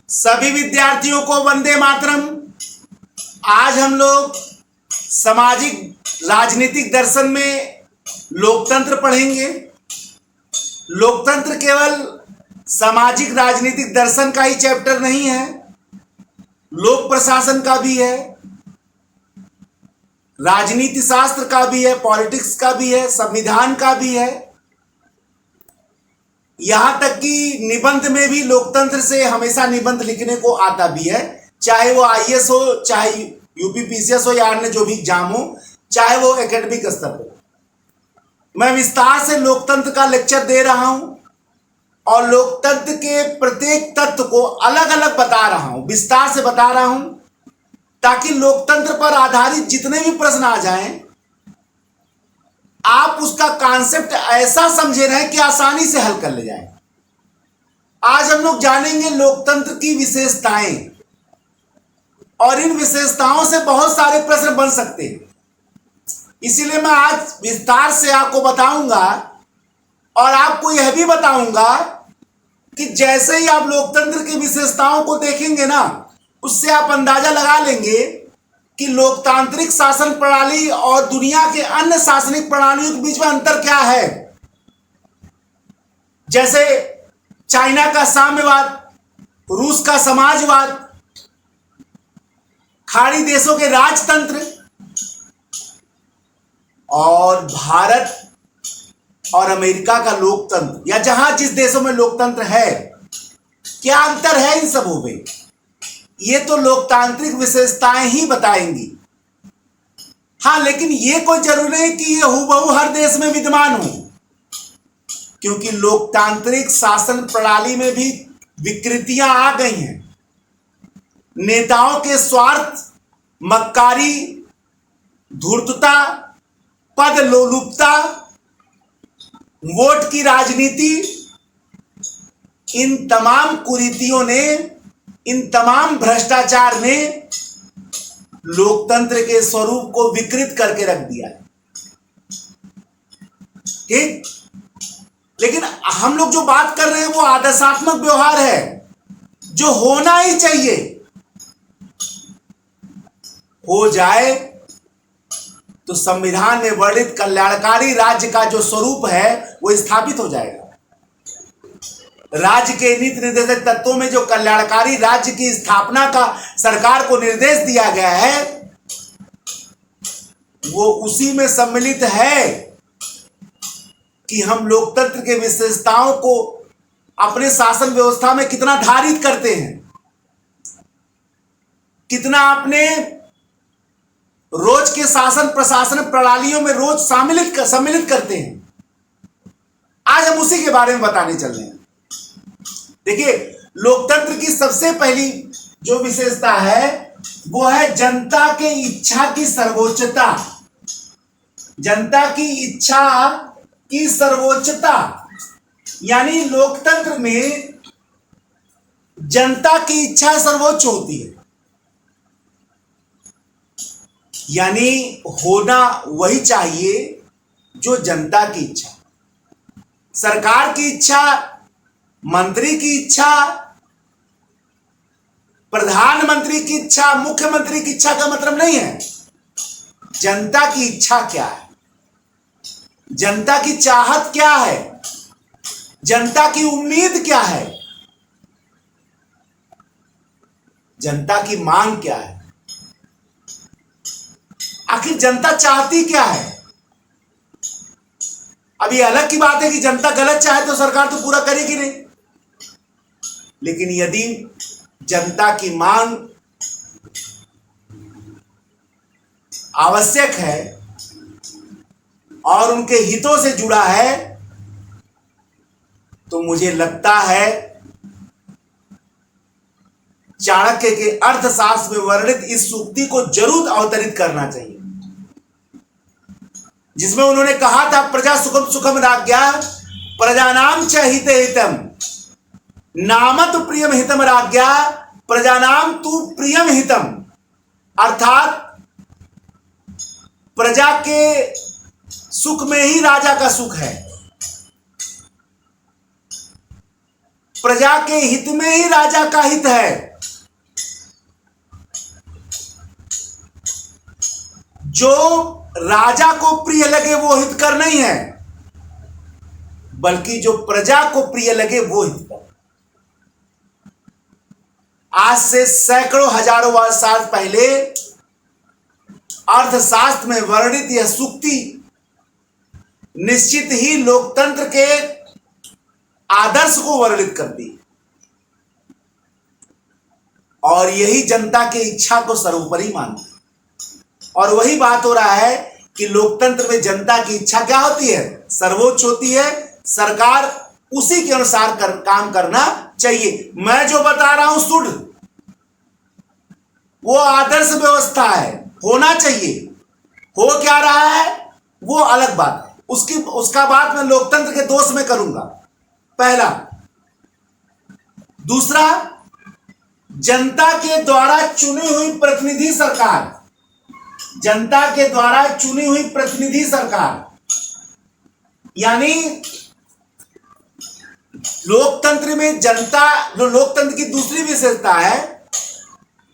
सभी विद्यार्थियों को वंदे मातरम। आज हम लोग सामाजिक राजनीतिक दर्शन में लोकतंत्र पढ़ेंगे। लोकतंत्र केवल सामाजिक राजनीतिक दर्शन का ही चैप्टर नहीं है, लोक प्रशासन का भी है, राजनीति शास्त्र का भी है, पॉलिटिक्स का भी है, संविधान का भी है। यहां तक कि निबंध में भी लोकतंत्र से हमेशा निबंध लिखने को आता भी है, चाहे वो आईएएस हो, चाहे यूपीपीसीएस हो या अन्य जो भी एग्जाम हो, चाहे वो एकेडमिक स्तर हो। मैं विस्तार से लोकतंत्र का लेक्चर दे रहा हूं और लोकतंत्र के प्रत्येक तत्व को अलग अलग बता रहा हूं, विस्तार से बता रहा हूं, ताकि लोकतंत्र पर आधारित जितने भी प्रश्न आ जाएं आप उसका कॉन्सेप्ट ऐसा समझे रहे कि आसानी से हल कर ले जाएं। आज हम लोग जानेंगे लोकतंत्र की विशेषताएं, और इन विशेषताओं से बहुत सारे प्रश्न बन सकते हैं। इसीलिए मैं आज विस्तार से आपको बताऊंगा और आपको यह भी बताऊंगा कि जैसे ही आप लोकतंत्र की विशेषताओं को देखेंगे ना, उससे आप अंदाजा लगा लेंगे कि लोकतांत्रिक शासन प्रणाली और दुनिया के अन्य शासनिक प्रणालियों के बीच में अंतर क्या है। जैसे चाइना का साम्यवाद, रूस का समाजवाद, खाड़ी देशों के राजतंत्र और भारत और अमेरिका का लोकतंत्र, या जहां जिस देशों में लोकतंत्र है, क्या अंतर है इन सबों में, ये तो लोकतांत्रिक विशेषताएं ही बताएंगी। हां, लेकिन ये कोई जरूरी नहीं कि ये हूबहू हर देश में विद्यमान हो, क्योंकि लोकतांत्रिक शासन प्रणाली में भी विकृतियां आ गई हैं। नेताओं के स्वार्थ, मक्कारी, धूर्तता, पद लोलुपता, वोट की राजनीति, इन तमाम कुरीतियों ने, इन तमाम भ्रष्टाचार ने लोकतंत्र के स्वरूप को विकृत करके रख दिया है। ठीक, लेकिन हम लोग जो बात कर रहे हैं वो आदर्शात्मक व्यवहार है, जो होना ही चाहिए। हो जाए तो संविधान में वर्णित कल्याणकारी राज्य का जो स्वरूप है वो स्थापित हो जाएगा। राज्य के नीति निर्देशक तत्वों में जो कल्याणकारी राज्य की स्थापना का सरकार को निर्देश दिया गया है, वो उसी में सम्मिलित है कि हम लोकतंत्र के विशेषताओं को अपने शासन व्यवस्था में कितना धारित करते हैं, कितना अपने रोज के शासन प्रशासन प्रणालियों में रोज सम्मिलित करते हैं। आज हम उसी के बारे में बताने चल रहे हैं। देखिए, लोकतंत्र की सबसे पहली जो विशेषता है वो है जनता के इच्छा की सर्वोच्चता। जनता की इच्छा की सर्वोच्चता, यानी लोकतंत्र में जनता की इच्छा सर्वोच्च होती है, यानी होना वही चाहिए जो जनता की इच्छा। सरकार की इच्छा, मंत्री की इच्छा, प्रधानमंत्री की इच्छा, मुख्यमंत्री की इच्छा का मतलब नहीं है। जनता की इच्छा क्या है, जनता की चाहत क्या है, जनता की उम्मीद क्या है, जनता की मांग क्या है, आखिर जनता चाहती क्या है। अब ये अलग की बात है कि जनता गलत चाहे तो सरकार तो पूरा करेगी नहीं, लेकिन यदि जनता की मांग आवश्यक है और उनके हितों से जुड़ा है, तो मुझे लगता है चाणक्य के अर्थशास्त्र में वर्णित इस सूक्ति को जरूर अवतरित करना चाहिए, जिसमें उन्होंने कहा था, प्रजा सुखम सुखम राज्ञा प्रजानाम च हित हितम नामत प्रियम हितम राज्ञा प्रजानाम तु प्रियम हितम। अर्थात प्रजा के सुख में ही राजा का सुख है। प्रजा के हित में ही राजा का हित है। जो राजा को प्रिय लगे वो हित कर नहीं है, बल्कि जो प्रजा को प्रिय लगे वो हित कर। आज से सैकड़ों हजारों साल पहले अर्थशास्त्र में वर्णित यह सूक्ति निश्चित ही लोकतंत्र के आदर्श को वर्णित करती है, और यही जनता की इच्छा को सर्वोपरि मानती है। और वही बात हो रहा है कि लोकतंत्र में जनता की इच्छा क्या होती है? सर्वोच्च होती है। सरकार उसी के अनुसार काम करना चाहिए। मैं जो बता रहा हूं सुध, वो आदर्श व्यवस्था है, होना चाहिए। हो क्या रहा है वो अलग बात है, उसका बात मैं लोकतंत्र के दोष में करूंगा, पहला। दूसरा, जनता के द्वारा चुनी हुई प्रतिनिधि सरकार, जनता के द्वारा चुनी हुई प्रतिनिधि सरकार, यानी लोकतंत्र में जनता, जो लोकतंत्र की दूसरी विशेषता है,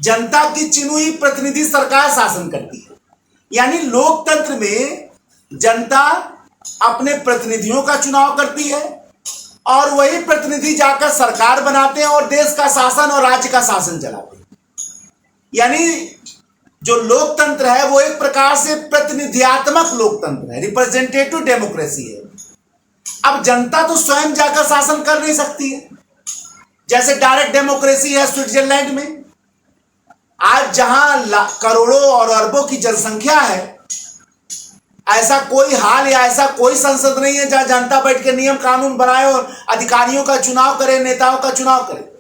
जनता की चुनी हुई प्रतिनिधि सरकार शासन करती है। यानी लोकतंत्र में जनता अपने प्रतिनिधियों का चुनाव करती है और वही प्रतिनिधि जाकर सरकार बनाते हैं और देश का शासन और राज्य का शासन चलाते हैं। यानी जो लोकतंत्र है वो एक प्रकार से प्रतिनिधियात्मक लोकतंत्र है, रिप्रेजेंटेटिव डेमोक्रेसी है। अब जनता तो स्वयं जाकर शासन कर नहीं सकती है, जैसे डायरेक्ट डेमोक्रेसी है स्विट्जरलैंड में। आज जहां करोड़ों और अरबों की जनसंख्या है, ऐसा कोई हाल या ऐसा कोई संसद नहीं है जहां जनता बैठ के नियम कानून बनाए और अधिकारियों का चुनाव करे, नेताओं का चुनाव करे।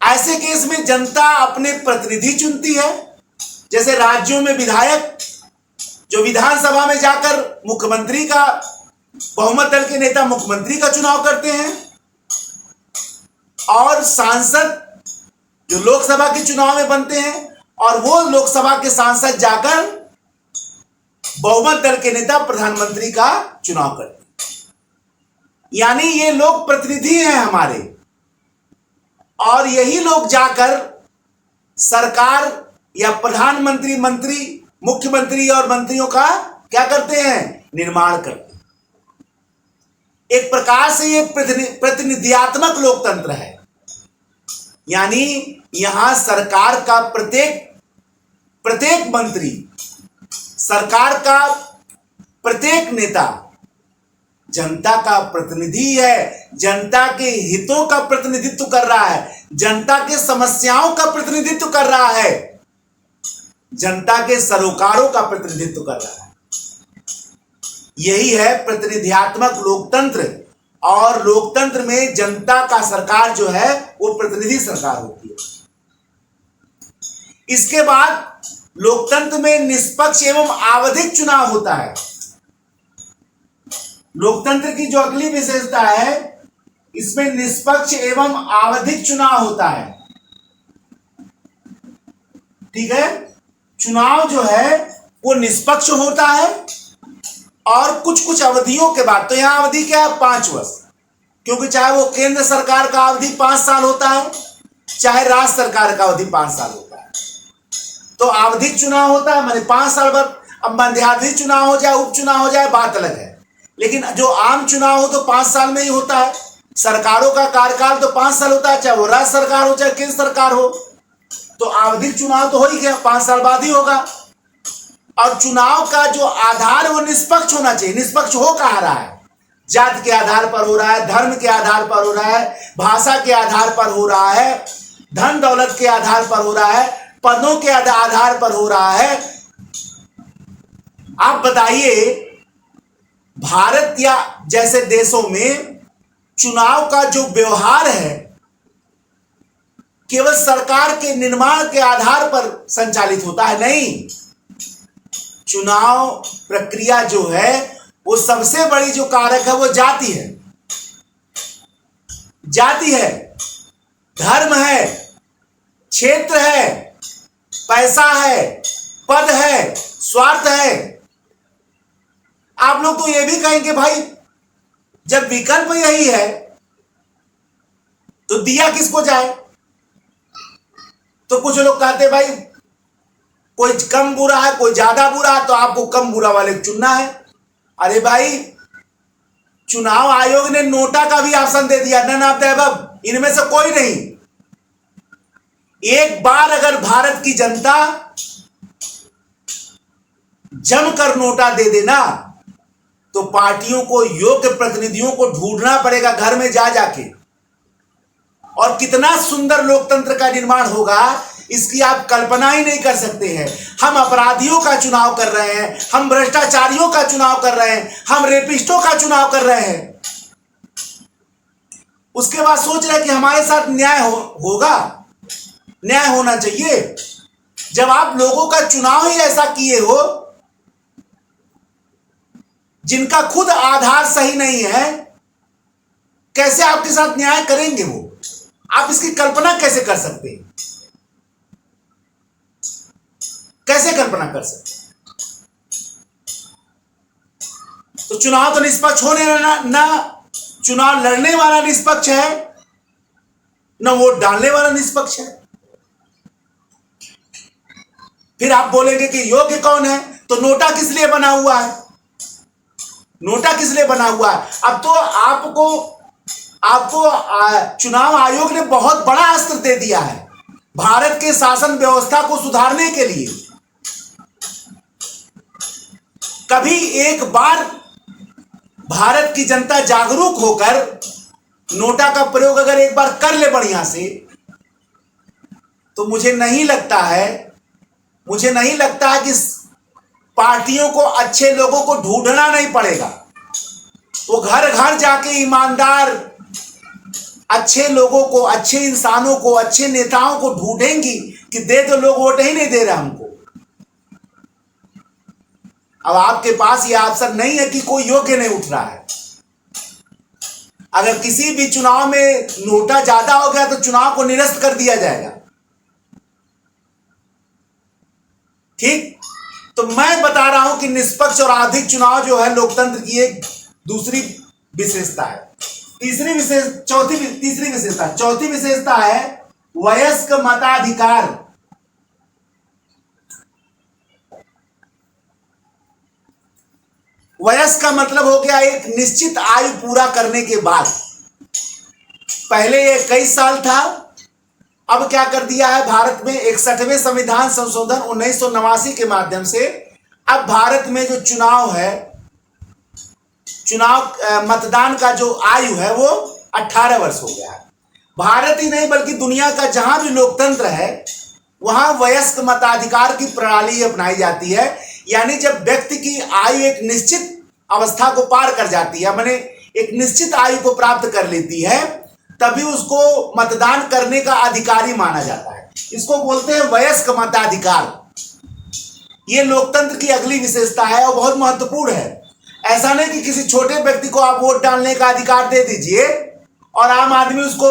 ऐसे केस में जनता अपने प्रतिनिधि चुनती है। जैसे राज्यों में विधायक जो विधानसभा में जाकर मुख्यमंत्री का, बहुमत दल के नेता मुख्यमंत्री का चुनाव करते हैं, और सांसद जो लोकसभा के चुनाव में बनते हैं, और वो लोकसभा के सांसद जाकर बहुमत दल के नेता प्रधानमंत्री का चुनाव करते हैं। यानी ये लोग प्रतिनिधि हैं हमारे, और यही लोग जाकर सरकार या प्रधानमंत्री, मंत्री, मुख्यमंत्री और मंत्रियों का क्या करते हैं? निर्माण करते हैं। एक प्रकार से ये प्रतिनिधियात्मक लोकतंत्र है। यानी यहां सरकार का प्रत्येक मंत्री, सरकार का प्रत्येक नेता जनता का प्रतिनिधि है, जनता के हितों का प्रतिनिधित्व कर रहा है, जनता के समस्याओं का प्रतिनिधित्व कर रहा है, जनता के सरोकारों का प्रतिनिधित्व कर रहा है। यही है प्रतिनिधियात्मक लोकतंत्र। और लोकतंत्र में जनता का सरकार जो है वो प्रतिनिधि सरकार होती है। इसके बाद लोकतंत्र में निष्पक्ष एवं आवधिक चुनाव होता है। लोकतंत्र की जो अगली विशेषता है, इसमें निष्पक्ष एवं आवधिक चुनाव होता है। ठीक है, चुनाव जो है वो निष्पक्ष होता है, और कुछ कुछ अवधियों के बाद, तो यहां अवधि क्या है? 5 वर्ष, क्योंकि चाहे वो केंद्र सरकार का अवधि 5 साल होता है, चाहे राज्य सरकार का अवधि 5 साल होता है। तो आवधिक चुनाव होता है, माने 5 साल बाद। अब मध्यावधि चुनाव हो जाए, उपचुनाव हो जाए, बात अलग है। लेकिन जो आम चुनाव हो तो 5 साल में ही होता है। सरकारों का कार्यकाल तो 5 साल होता है, चाहे वो राज्य सरकार हो चाहे केंद्र सरकार हो। तो आवधिक चुनाव तो हो ही गया, 5 साल बाद ही होगा। और चुनाव का जो आधार वो निष्पक्ष होना चाहिए। निष्पक्ष हो कहाँ रहा है? जाति के आधार पर हो रहा है, धर्म के आधार पर हो रहा है, भाषा के आधार पर हो रहा है, धन दौलत के आधार पर हो रहा है, पदों के आधार पर हो रहा है। आप बताइए, भारत या जैसे देशों में चुनाव का जो व्यवहार है केवल सरकार के निर्माण के आधार पर संचालित होता है? नहीं, चुनाव प्रक्रिया जो है वो सबसे बड़ी जो कारक है वो जाति है। जाति है, धर्म है, क्षेत्र है, पैसा है, पद है, स्वार्थ है। आप लोग तो ये भी कहेंगे भाई, जब विकल्प यही है तो दिया किसको जाए? तो कुछ लोग कहते भाई कोई कम बुरा है, कोई ज्यादा बुरा है, तो आपको कम बुरा वाले चुनना है। अरे भाई, चुनाव आयोग ने नोटा का भी ऑप्शन दे दिया, नन ऑफ द अबव, इनमें से कोई नहीं। एक बार अगर भारत की जनता जमकर नोटा दे देना तो पार्टियों को योग्य प्रतिनिधियों को ढूंढना पड़ेगा घर में जा जाके। और कितना सुंदर लोकतंत्र का निर्माण होगा इसकी आप कल्पना ही नहीं कर सकते हैं। हम अपराधियों का चुनाव कर रहे हैं, हम भ्रष्टाचारियों का चुनाव कर रहे हैं, हम रेपिस्टों का चुनाव कर रहे हैं। उसके बाद सोच रहे हैं कि हमारे साथ न्याय होगा। न्याय होना चाहिए। जब आप लोगों का चुनाव ही ऐसा किए हो जिनका खुद आधार सही नहीं है, कैसे आपके साथ न्याय करेंगे वो? आप इसकी कल्पना कैसे कर सकते हैं? कैसे कल्पना कर सकते हैं? तो चुनाव तो निष्पक्ष होने ना चुनाव लड़ने वाला निष्पक्ष है, ना वोट डालने वाला निष्पक्ष है। फिर आप बोलेंगे कि योग्य कौन है? तो नोटा किस लिए बना हुआ है? नोटा किस लिए बना हुआ है? अब तो आपको चुनाव आयोग ने बहुत बड़ा अस्त्र दे दिया है भारत के शासन व्यवस्था को सुधारने के लिए। कभी एक बार भारत की जनता जागरूक होकर नोटा का प्रयोग अगर एक बार कर ले बढ़िया से, तो मुझे नहीं लगता है कि पार्टियों को, अच्छे लोगों को ढूंढना नहीं पड़ेगा। वो घर घर जाके ईमानदार अच्छे लोगों को, अच्छे इंसानों को, अच्छे नेताओं को ढूंढेंगी कि दे दो, लोग वोट ही नहीं दे रहे हमको। अब आपके पास ये ऑप्शन नहीं है कि कोई योग्य नहीं उठ रहा है। अगर किसी भी चुनाव में नोटा ज्यादा हो गया तो चुनाव को निरस्त कर दिया जाएगा। ठीक? तो मैं बता रहा हूं कि निष्पक्ष और अधिक चुनाव जो है लोकतंत्र की एक दूसरी विशेषता है। तीसरी विशेषता है वयस्क मताधिकार। वयस्क का मतलब हो गया एक निश्चित आयु पूरा करने के बाद। पहले ये 21 साल था, अब क्या कर दिया है भारत में 61वें संविधान संशोधन 1989 के माध्यम से अब भारत में जो चुनाव है, मतदान का जो आयु है वो 18 वर्ष हो गया है। भारत ही नहीं बल्कि दुनिया का जहां भी लोकतंत्र है वहां वयस्क मताधिकार की प्रणाली अपनाई जाती है। यानी जब व्यक्ति की आयु एक निश्चित अवस्था को पार कर जाती है, माने एक निश्चित आयु को प्राप्त कर लेती है, तभी उसको मतदान करने का अधिकारी माना जाता है। इसको बोलते हैं वयस्क मताधिकार। ये लोकतंत्र की अगली विशेषता है और बहुत महत्वपूर्ण है। ऐसा नहीं कि किसी छोटे व्यक्ति को आप वोट डालने का अधिकार दे दीजिए और आम आदमी उसको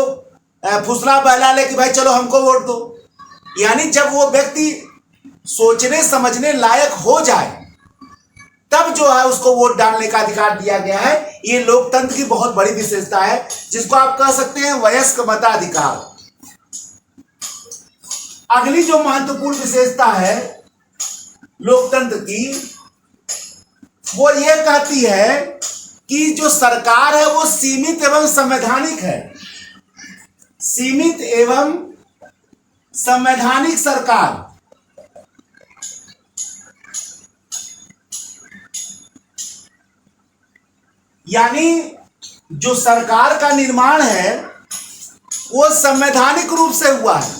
फुसला बहला ले कि भाई चलो हमको वोट दो। यानी जब वो व्यक्ति सोचने समझने लायक हो जाए तब जो है उसको वोट डालने का अधिकार दिया गया है। ये लोकतंत्र की बहुत बड़ी विशेषता है जिसको आप कह सकते हैं वयस्क मताधिकार। अगली जो महत्वपूर्ण विशेषता है लोकतंत्र की, वो ये कहती है कि जो सरकार है वो सीमित एवं संवैधानिक है। सीमित एवं संवैधानिक सरकार। यानी जो सरकार का निर्माण है वो संवैधानिक रूप से हुआ है।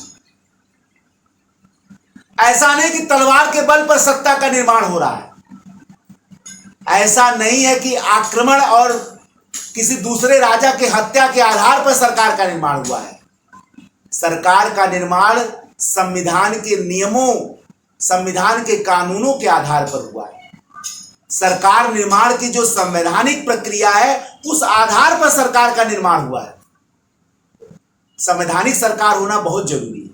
ऐसा नहीं कि तलवार के बल पर सत्ता का निर्माण हो रहा है। ऐसा नहीं है कि आक्रमण और किसी दूसरे राजा के हत्या के आधार पर सरकार का निर्माण हुआ है। सरकार का निर्माण संविधान के नियमों, संविधान के कानूनों के आधार पर हुआ है। सरकार निर्माण की जो संवैधानिक प्रक्रिया है उस आधार पर सरकार का निर्माण हुआ है। संवैधानिक सरकार होना बहुत जरूरी है,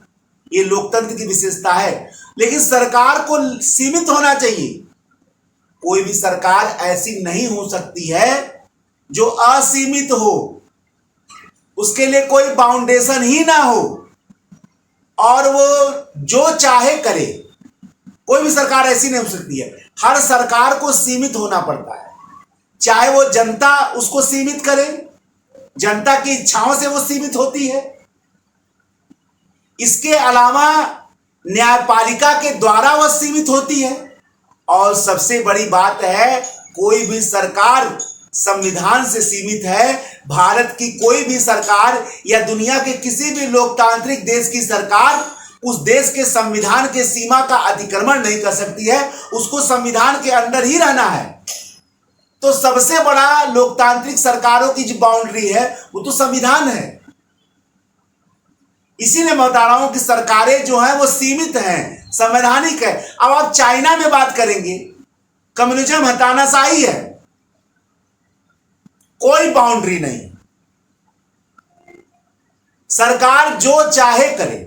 ये लोकतंत्र की विशेषता है। लेकिन सरकार को सीमित होना चाहिए। कोई भी सरकार ऐसी नहीं हो सकती है जो असीमित हो। उसके लिए कोई बाउंडेशन ही ना हो और वो जो चाहे करे। कोई भी सरकार ऐसी नहीं हो सकती है। हर सरकार को सीमित होना पड़ता है, चाहे वो जनता उसको सीमित करे, जनता की इच्छाओं से वो सीमित होती है। इसके अलावा न्यायपालिका के द्वारा वह सीमित होती है। और सबसे बड़ी बात है, कोई भी सरकार संविधान से सीमित है। भारत की कोई भी सरकार या दुनिया के किसी भी लोकतांत्रिक देश की सरकार उस देश के संविधान के सीमा का अतिक्रमण नहीं कर सकती है। उसको संविधान के अंदर ही रहना है। तो सबसे बड़ा लोकतांत्रिक सरकारों की जो बाउंड्री है वो तो संविधान है। इसीलिए मैं बता रहा हूं कि सरकारें जो हैं वो सीमित हैं, संवैधानिक है। अब आप चाइना में बात करेंगे, कम्युनिज्म है, तानाशाही है, कोई बाउंड्री नहीं, सरकार जो चाहे करे,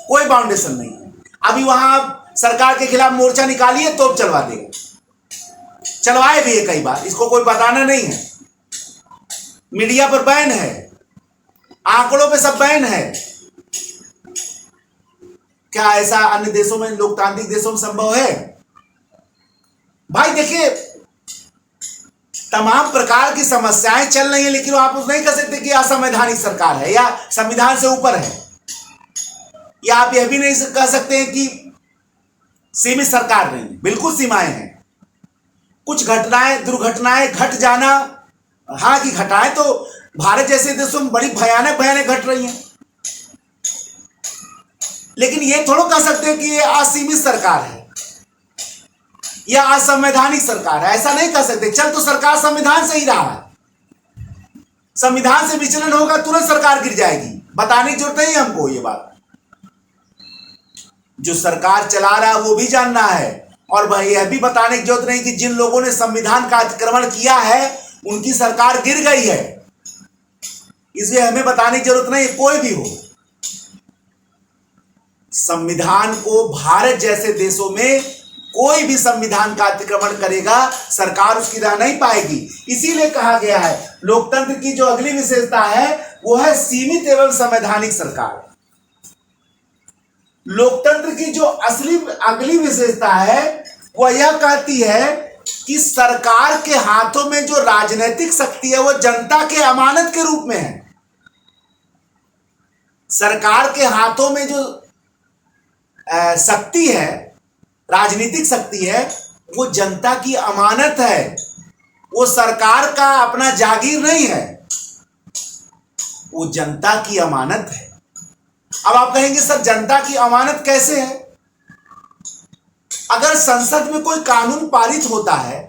कोई बाउंडेशन नहीं है। अभी वहां आप सरकार के खिलाफ मोर्चा निकालिए तो चलवा देगा, चलवाए भी है कई बार, इसको कोई बताना नहीं है। मीडिया पर बैन है, आंकड़ों पे सब बैन है। क्या ऐसा अन्य देशों में, लोकतांत्रिक देशों में संभव है? भाई देखिए, तमाम प्रकार की समस्याएं चल रही हैं, लेकिन आप उस नहीं कह सकते कि असंवैधानिक सरकार है या संविधान से ऊपर है। या आप यह भी नहीं कह सकते हैं कि सीमित सरकार नहीं, बिल्कुल सीमाएं हैं। कुछ घटनाएं, दुर्घटनाएं घट जाना, हाँ की घटनाएं तो भारत जैसे देशों में बड़ी भयानक भयानक घट रही हैं, लेकिन ये थोड़ा कह सकते हैं कि ये असीमित सरकार है या असंवैधानिक सरकार है, ऐसा नहीं कह सकते। चल तो सरकार संविधान से ही रहा है, संविधान से विचलन होगा तुरंत सरकार गिर जाएगी, बताने की जरूरत नहीं हमको। ये बात जो सरकार चला रहा है वो भी जानना है, और भाई यह भी बताने की जरूरत नहीं कि जिन लोगों ने संविधान का अतिक्रमण किया है उनकी सरकार गिर गई है, इसलिए हमें बताने की जरूरत नहीं। कोई भी हो, संविधान को भारत जैसे देशों में कोई भी संविधान का अतिक्रमण करेगा, सरकार उसकी राह नहीं पाएगी। इसीलिए कहा गया है लोकतंत्र की जो अगली विशेषता है वो है सीमित एवं संवैधानिक सरकार। लोकतंत्र की जो अगली विशेषता है वह यह कहती है कि सरकार के हाथों में जो राजनीतिक शक्ति है वो जनता के अमानत के रूप में है। सरकार के हाथों में जो शक्ति है, राजनीतिक शक्ति है, वो जनता की अमानत है, वो सरकार का अपना जागीर नहीं है, वो जनता की अमानत है। अब आप कहेंगे सर जनता की अमानत कैसे है? अगर संसद में कोई कानून पारित होता है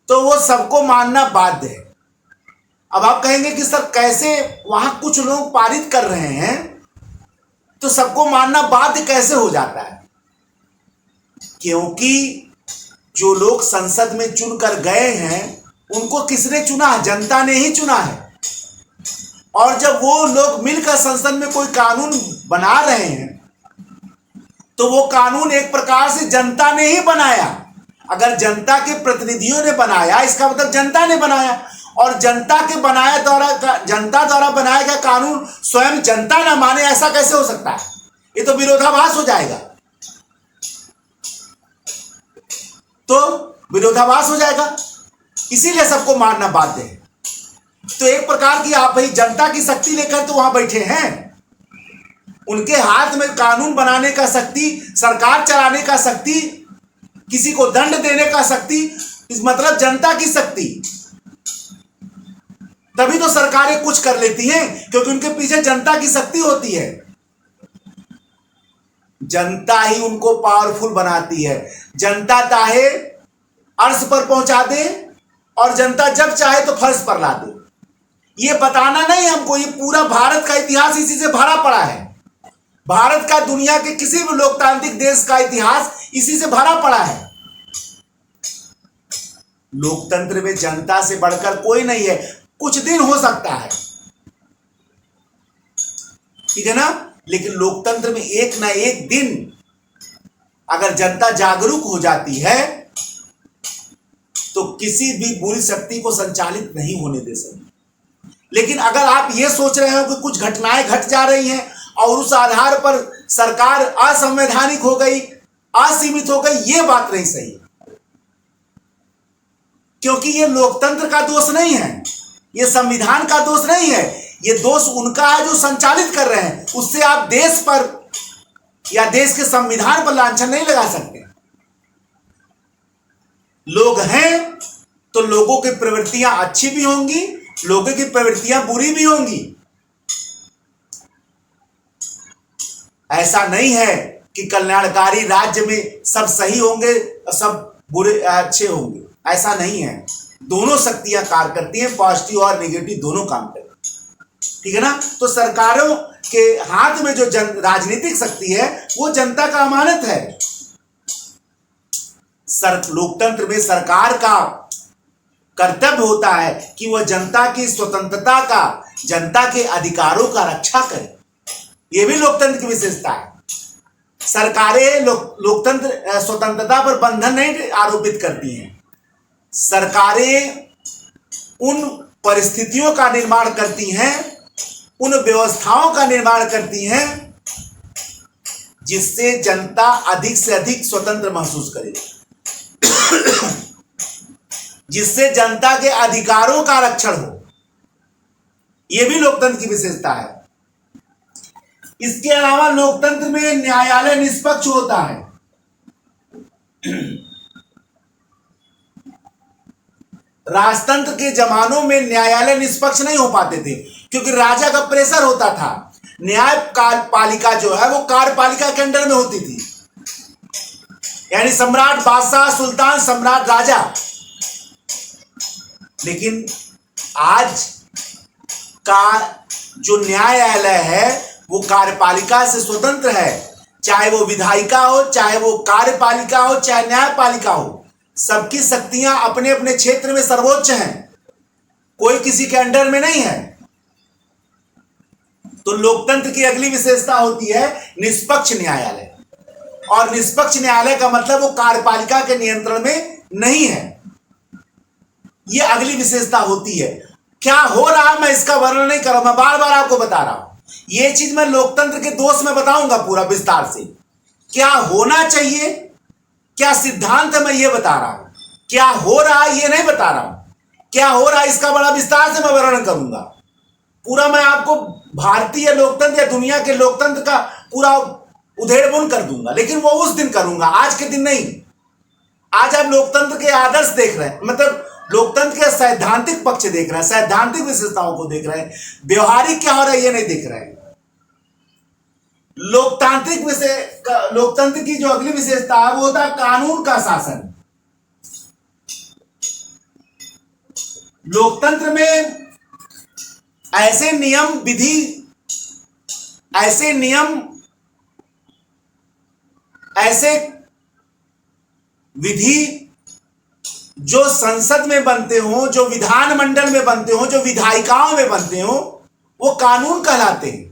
तो वो सबको मानना बाध्य है। अब आप कहेंगे कि सर कैसे, वहां कुछ लोग पारित कर रहे हैं तो सबको मानना बाध्य कैसे हो जाता है? क्योंकि जो लोग संसद में चुनकर गए हैं उनको किसने चुना है? जनता ने ही चुना है। और जब वो लोग मिलकर संसद में कोई कानून बना रहे हैं तो वो कानून एक प्रकार से जनता ने ही बनाया। अगर जनता के प्रतिनिधियों ने बनाया, इसका मतलब जनता ने बनाया, और जनता द्वारा बनाया गया कानून स्वयं जनता ना माने, ऐसा कैसे हो सकता है? ये तो विरोधाभास हो जाएगा। इसीलिए सबको मानना बाध्य है। तो एक प्रकार की आप भाई जनता की शक्ति लेकर तो वहां बैठे हैं, उनके हाथ में कानून बनाने का शक्ति, सरकार चलाने का शक्ति, किसी को दंड देने का शक्ति, इस मतलब जनता की शक्ति। तभी तो सरकारें कुछ कर लेती हैं, क्योंकि उनके पीछे जनता की शक्ति होती है। जनता ही उनको पावरफुल बनाती है। जनता चाहे अर्श पर पहुंचा दे और जनता जब चाहे तो फर्श पर ला दे। ये बताना नहीं हमको, ये पूरा भारत का इतिहास इसी से भरा पड़ा है। भारत का दुनिया के किसी भी लोकतांत्रिक देश का इतिहास इसी से भरा पड़ा है। लोकतंत्र में जनता से बढ़कर कोई नहीं है। कुछ दिन हो सकता है, ठीक है ना, लेकिन लोकतंत्र में एक ना एक दिन अगर जनता जागरूक हो जाती है तो किसी भी बुरी शक्ति को संचालित नहीं होने दे सकती। लेकिन अगर आप ये सोच रहे हो कि कुछ घटनाएं घट जा रही हैं और उस आधार पर सरकार असंवैधानिक हो गई, असीमित हो गई, ये बात नहीं सही। क्योंकि ये लोकतंत्र का दोष नहीं है, ये संविधान का दोष नहीं है, ये दोष उनका है जो संचालित कर रहे हैं। उससे आप देश पर या देश के संविधान पर लांछन नहीं लगा सकते। लोग हैं तो लोगों की प्रवृत्तियां अच्छी भी होंगी, लोगों की प्रवृत्तियां बुरी भी होंगी। ऐसा नहीं है कि कल्याणकारी राज्य में सब सही होंगे और सब बुरे अच्छे होंगे, ऐसा नहीं है। दोनों शक्तियां कार्य करती हैं, पॉजिटिव और नेगेटिव दोनों काम करती हैं, ठीक है ना। तो सरकारों के हाथ में जो राजनीतिक शक्ति है वो जनता का अमानत है। लोकतंत्र में सरकार का कर्तव्य होता है कि वह जनता की स्वतंत्रता का, जनता के अधिकारों का रक्षा करे। यह भी लोकतंत्र की विशेषता है। सरकारें लोकतंत्र स्वतंत्रता पर बंधन नहीं आरोपित करती हैं। सरकारें उन परिस्थितियों का निर्माण करती हैं, उन व्यवस्थाओं का निर्माण करती हैं जिससे जनता अधिक से अधिक स्वतंत्र महसूस करे, जिससे जनता के अधिकारों का रक्षण हो। यह भी लोकतंत्र की विशेषता है। इसके अलावा लोकतंत्र में न्यायालय निष्पक्ष होता है। राजतंत्र के जमानों में न्यायालय निष्पक्ष नहीं हो पाते थे क्योंकि राजा का प्रेशर होता था। न्याय पालिका जो है वो कार्यपालिका के अंडर में होती थी, यानी सम्राट, बादशाह, सुल्तान, सम्राट, राजा। लेकिन आज का जो न्यायालय है वो कार्यपालिका से स्वतंत्र है। चाहे वो विधायिका हो, चाहे वो कार्यपालिका हो, चाहे न्यायपालिका हो, सबकी शक्तियां अपने अपने क्षेत्र में सर्वोच्च हैं, कोई किसी के अंडर में नहीं है। तो लोकतंत्र की अगली विशेषता होती है निष्पक्ष न्यायालय। और निष्पक्ष न्यायालय का मतलब वो कार्यपालिका के नियंत्रण में नहीं है। ये अगली विशेषता होती है। क्या हो रहा है मैं इसका वर्णन नहीं कर रहा, मैं बार बार आपको बता रहा हूं। ये चीज मैं लोकतंत्र के दोष में बताऊंगा पूरा विस्तार से। क्या होना चाहिए, क्या सिद्धांत है, मैं ये बता रहा हूं। क्या हो रहा है ये नहीं बता रहा हूं। क्या हो रहा है इसका बड़ा विस्तार से मैं वर्णन करूंगा। पूरा मैं आपको भारतीय लोकतंत्र या दुनिया के लोकतंत्र का पूरा उधेड़बुन कर दूंगा, लेकिन वो उस दिन करूंगा, आज के दिन नहीं। आज आप लोकतंत्र के आदर्श देख रहे हैं, मतलब लोकतंत्र के सैद्धांतिक पक्ष देख रहे हैं, सैद्धांतिक विशेषताओं को देख रहे हैं। व्यवहारिक क्या हो रहा है ये नहीं देख रहे हैं। लोकतंत्र की जो अगली विशेषता है वो होता है कानून का शासन। लोकतंत्र में ऐसे नियम विधि जो संसद में बनते हो, जो विधानमंडल में बनते हो, जो विधायिकाओं में बनते हो, वो कानून कहलाते हैं।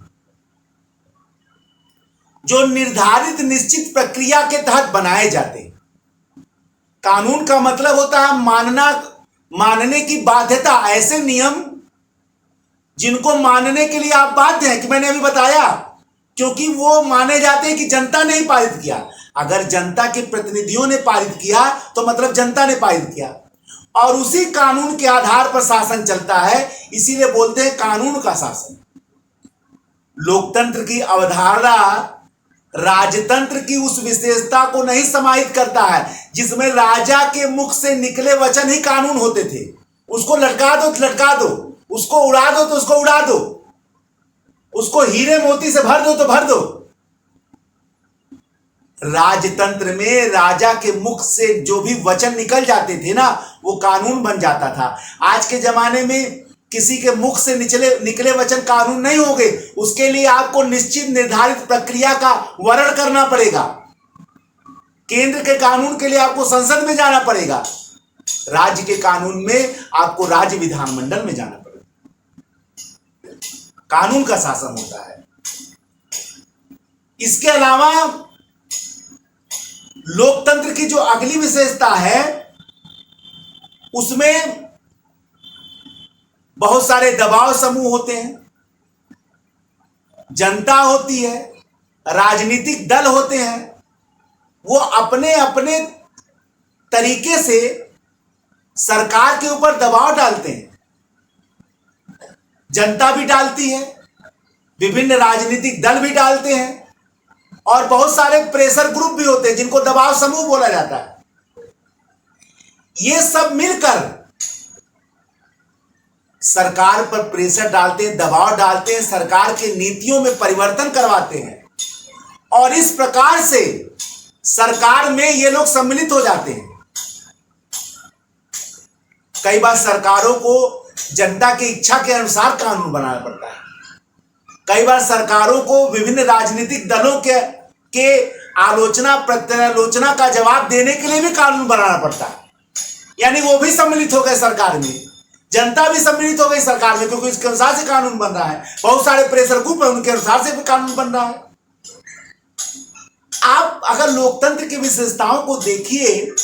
जो निर्धारित निश्चित प्रक्रिया के तहत बनाए जाते हैं। कानून का मतलब होता है मानने की बाध्यता। ऐसे नियम जिनको मानने के लिए आप बाध्य हैं, कि मैंने अभी बताया, क्योंकि वो माने जाते हैं कि जनता ने ही पारित किया। अगर जनता के प्रतिनिधियों ने पारित किया तो मतलब जनता ने पारित किया, और उसी कानून के आधार पर शासन चलता है, इसीलिए बोलते हैं कानून का शासन। लोकतंत्र की अवधारणा राजतंत्र की उस विशेषता को नहीं समाहित करता है जिसमें राजा के मुख से निकले वचन ही कानून होते थे। उसको लटका दो तो लटका दो, उसको उड़ा दो तो उसको उड़ा दो, उसको हीरे मोती से भर दो तो भर दो। राजतंत्र में राजा के मुख से जो भी वचन निकल जाते थे ना, वो कानून बन जाता था। आज के जमाने में किसी के मुख से निकले वचन कानून नहीं होंगे। उसके लिए आपको निश्चित निर्धारित प्रक्रिया का वर्णन करना पड़ेगा। केंद्र के कानून के लिए आपको संसद में जाना पड़ेगा, राज्य के कानून में आपको राज्य विधानमंडल में जाना पड़ेगा। कानून का शासन होता है। इसके अलावा लोकतंत्र की जो अगली विशेषता है उसमें बहुत सारे दबाव समूह होते हैं, जनता होती है, राजनीतिक दल होते हैं। वो अपने अपने तरीके से सरकार के ऊपर दबाव डालते हैं। जनता भी डालती है, विभिन्न राजनीतिक दल भी डालते हैं, और बहुत सारे प्रेशर ग्रुप भी होते हैं जिनको दबाव समूह बोला जाता है। ये सब मिलकर सरकार पर प्रेशर डालते हैं, दबाव डालते हैं, सरकार के नीतियों में परिवर्तन करवाते हैं, और इस प्रकार से सरकार में ये लोग सम्मिलित हो जाते हैं। कई बार सरकारों को जनता की इच्छा के अनुसार कानून बनाना पड़ता है। कई बार सरकारों को विभिन्न राजनीतिक दलों के आलोचना प्रत्यालोचना का जवाब देने के लिए भी कानून बनाना पड़ता है। यानी वो भी सम्मिलित हो गए सरकार में, जनता भी सम्मिलित हो गई सरकार में, क्योंकि इसके अनुसार से कानून बन रहा है। बहुत सारे प्रेशर ग्रुप है, उनके अनुसार से भी कानून बन रहा है। आप अगर लोकतंत्र की विशेषताओं को देखिए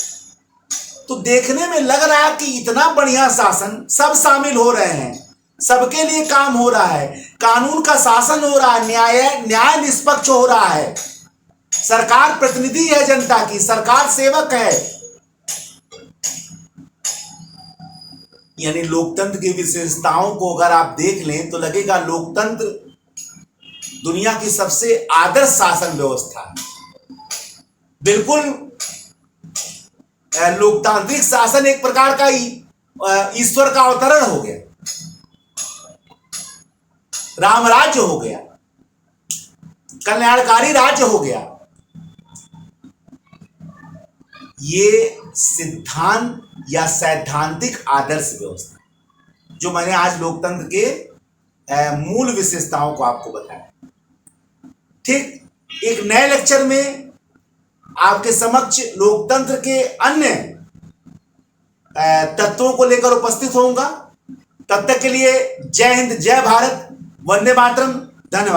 तो देखने में लग रहा है कि इतना बढ़िया शासन, सब शामिल हो रहे हैं, सबके लिए काम हो रहा है, कानून का शासन हो रहा है, न्याय निष्पक्ष हो रहा है, सरकार प्रतिनिधि है जनता की, सरकार सेवक है। यानी लोकतंत्र की विशेषताओं को अगर आप देख लें तो लगेगा लोकतंत्र दुनिया की सबसे आदर्श शासन व्यवस्था है। बिल्कुल लोकतांत्रिक शासन एक प्रकार का ईश्वर का अवतरण हो गया, राम राज्य हो गया, कल्याणकारी राज्य हो गया। ये सिद्धांत या सैद्धांतिक आदर्श व्यवस्था जो मैंने आज लोकतंत्र के मूल विशेषताओं को आपको बताया। ठीक एक नए लेक्चर में आपके समक्ष लोकतंत्र के अन्य तत्वों को लेकर उपस्थित होऊंगा। तब तक के लिए जय हिंद, जय भारत, वंदे मातरम, धन्यवाद।